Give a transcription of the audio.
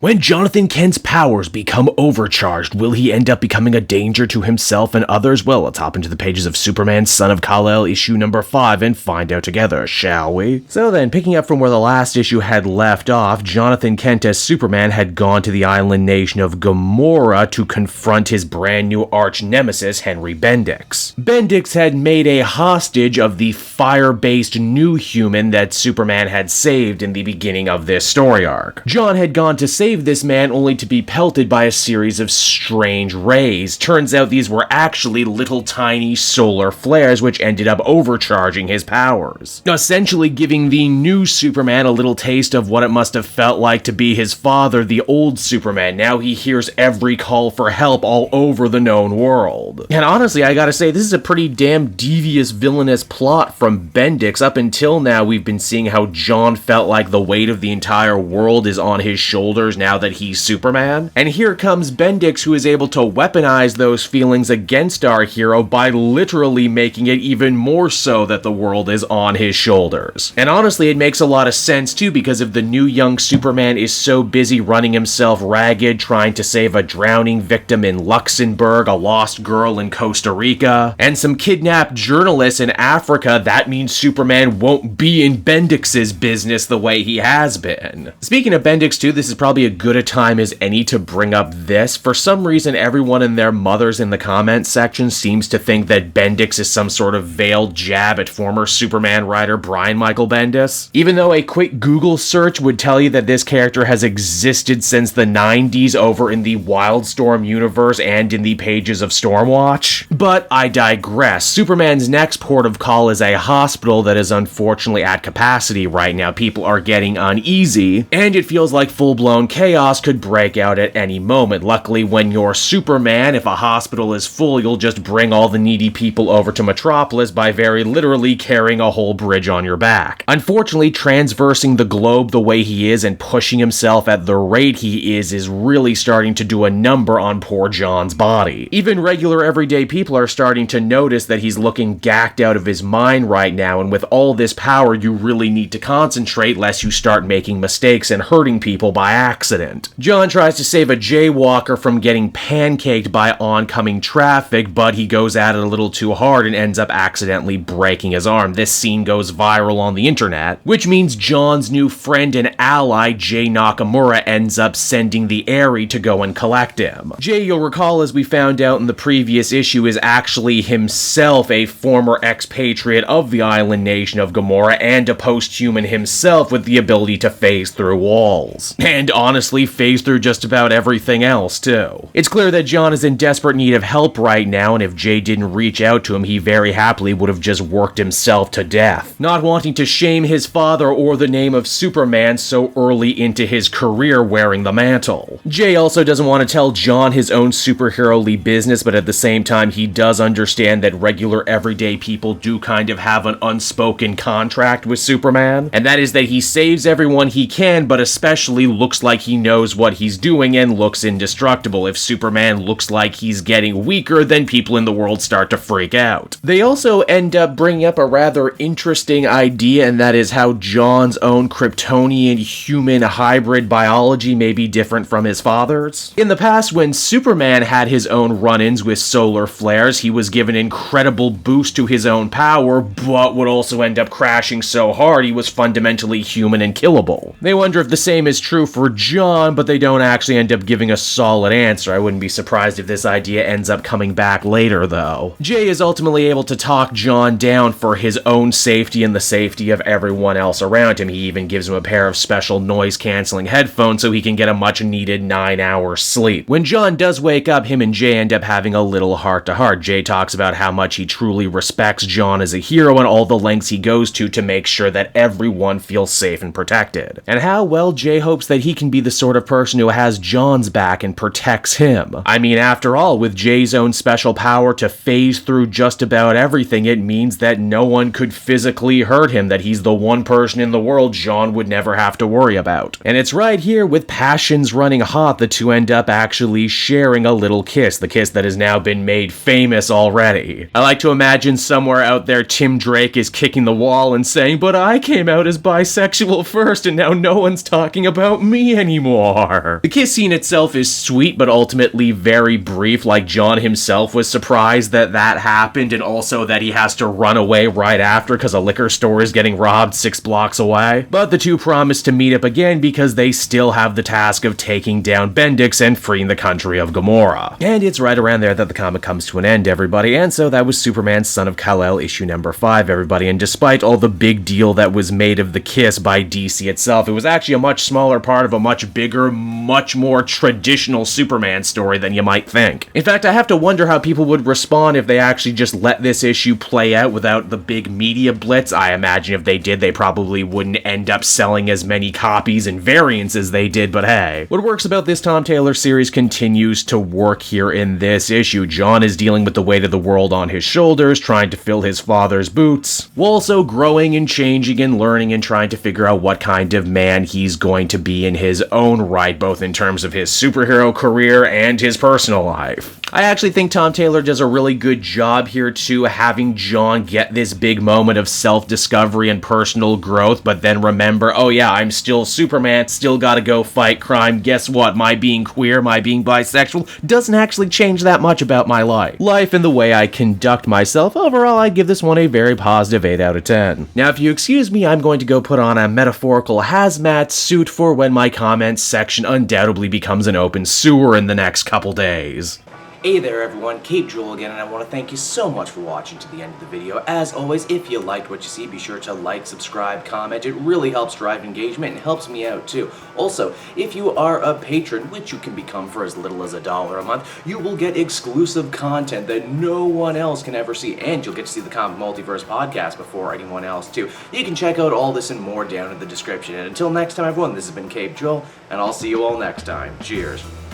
When Jonathan Kent's powers become overcharged, will he end up becoming a danger to himself and others? Well, let's hop into the pages of Superman Son of Kal issue number 5 and find out together, shall we? So then, picking up from where the last issue had left off, Jonathan Kent as Superman had gone to the island nation of Gamora to confront his brand new arch nemesis, Henry Bendix. Bendix had made a hostage of the fire-based new human that Superman had saved in the beginning of this story arc. Jon had gone to save this man only to be pelted by a series of strange rays. Turns out these were actually little tiny solar flares which ended up overcharging his powers, essentially giving the new Superman a little taste of what it must have felt like to be his father, the old Superman. Now he hears every call for help all over the known world. And honestly, I gotta say, this is a pretty damn devious, villainous plot from Bendix. Up until now, we've been seeing how Jon felt like the weight of the entire world is on his shoulders now that he's Superman. And here comes Bendix, who is able to weaponize those feelings against our hero by literally making it even more so that the world is on his shoulders. And honestly, it makes a lot of sense too, because if the new young Superman is so busy running himself ragged, trying to save a drowning victim in Luxembourg, a lost girl in Costa Rica, and some kidnapped journalists in Africa, that means Superman won't be in Bendix's business the way he has been. Speaking of Bendix too, this is probably a good a time as any to bring up this. For some reason, everyone and their mothers in the comments section seems to think that Bendix is some sort of veiled jab at former Superman writer Brian Michael Bendis, even though a quick Google search would tell you that this character has existed since the 90s over in the Wildstorm universe and in the pages of Stormwatch. But I digress. Superman's next port of call is a hospital that is unfortunately at capacity right now. People are getting uneasy, and it feels like full-blown chaos could break out at any moment. Luckily, when you're Superman, if a hospital is full, you'll just bring all the needy people over to Metropolis by very literally carrying a whole bridge on your back. Unfortunately, transversing the globe the way he is and pushing himself at the rate he is really starting to do a number on poor Jon's body. Even regular everyday people are starting to notice that he's looking gacked out of his mind right now, and with all this power, you really need to concentrate lest you start making mistakes and hurting people by accident. Jon tries to save a jaywalker from getting pancaked by oncoming traffic, but he goes at it a little too hard and ends up accidentally breaking his arm. This scene goes viral on the internet, which means Jon's new friend and ally, Jay Nakamura, ends up sending the Airy to go and collect him. Jay, you'll recall, as we found out in the previous issue, is actually himself a former expatriate of the island nation of Gamora and a post-human himself with the ability to phase through walls. And honestly, phase through just about everything else, too. It's clear that Jon is in desperate need of help right now, and if Jay didn't reach out to him, he very happily would have just worked himself to death, not wanting to shame his father or the name of Superman so early into his career wearing the mantle. Jay also doesn't want to tell Jon his own superhero-ly business, but at the same time, he does understand that regular everyday people do kind of have an unspoken contract with Superman, and that is that he saves everyone he can, but especially looks like he knows what he's doing and looks indestructible. If Superman looks like he's getting weaker, then people in the world start to freak out. They also end up bringing up a rather interesting idea, and that is how Jon's own Kryptonian human hybrid biology may be different from his father's. In the past, when Superman had his own run-ins with solar flares, he was given an incredible boost to his own power, but would also end up crashing so hard he was fundamentally human and killable. They wonder if the same is true for Jon, but they don't actually end up giving a solid answer. I wouldn't be surprised if this idea ends up coming back later, though. Jay is ultimately able to talk Jon down for his own safety and the safety of everyone else around him. He even gives him a pair of special noise-canceling headphones so he can get a much-needed 9-hour sleep. When Jon does wake up, him and Jay end up having a little heart-to-heart. Jay talks about how much he truly respects Jon as a hero and all the lengths he goes to make sure that everyone feels safe and protected. And how well Jay hopes that he can be the sort of person who has Jon's back and protects him. I mean, after all, with Jay's own special power to phase through just about everything, it means that no one could physically hurt him, that he's the one person in the world Jon would never have to worry about. And it's right here, with passions running hot, the two end up actually sharing a little kiss, the kiss that has now been made famous already. I like to imagine somewhere out there Tim Drake is kicking the wall and saying, "But I came out as bisexual first, and now no one's talking about me anymore. The kiss scene itself is sweet, but ultimately very brief, like Jon himself was surprised that that happened, and also that he has to run away right after because a liquor store is getting robbed 6 blocks away. But the two promise to meet up again because they still have the task of taking down Bendix and freeing the country of Gamora. And it's right around there that the comic comes to an end, everybody, and so that was Superman Son of Kal-El issue number 5, everybody, and despite all the big deal that was made of the kiss by DC itself, it was actually a much smaller part of a much bigger, much more traditional Superman story than you might think. In fact, I have to wonder how people would respond if they actually just let this issue play out without the big media blitz. I imagine if they did, they probably wouldn't end up selling as many copies and variants as they did, but hey. What works about this Tom Taylor series continues to work here in this issue. Jon is dealing with the weight of the world on his shoulders, trying to fill his father's boots, while also growing and changing and learning and trying to figure out what kind of man he's going to be in his own right, both in terms of his superhero career and his personal life. I actually think Tom Taylor does a really good job here too, having Jon get this big moment of self-discovery and personal growth, but then remember, oh yeah, I'm still Superman, still gotta go fight crime. Guess what? My being queer, my being bisexual, doesn't actually change that much about my life and the way I conduct myself. Overall, I give this one a very positive 8 out of 10. Now, if you excuse me, I'm going to go put on a metaphorical hazmat suit for when my comments section undoubtedly becomes an open sewer in the next couple days. Hey there everyone, Cape Joel again, and I want to thank you so much for watching to the end of the video. As always, if you liked what you see, be sure to like, subscribe, comment. It really helps drive engagement and helps me out too. Also, if you are a patron, which you can become for as little as $1 a month, you will get exclusive content that no one else can ever see, and you'll get to see the Comic Multiverse podcast before anyone else too. You can check out all this and more down in the description. And until next time everyone, this has been Cape Joel, and I'll see you all next time. Cheers.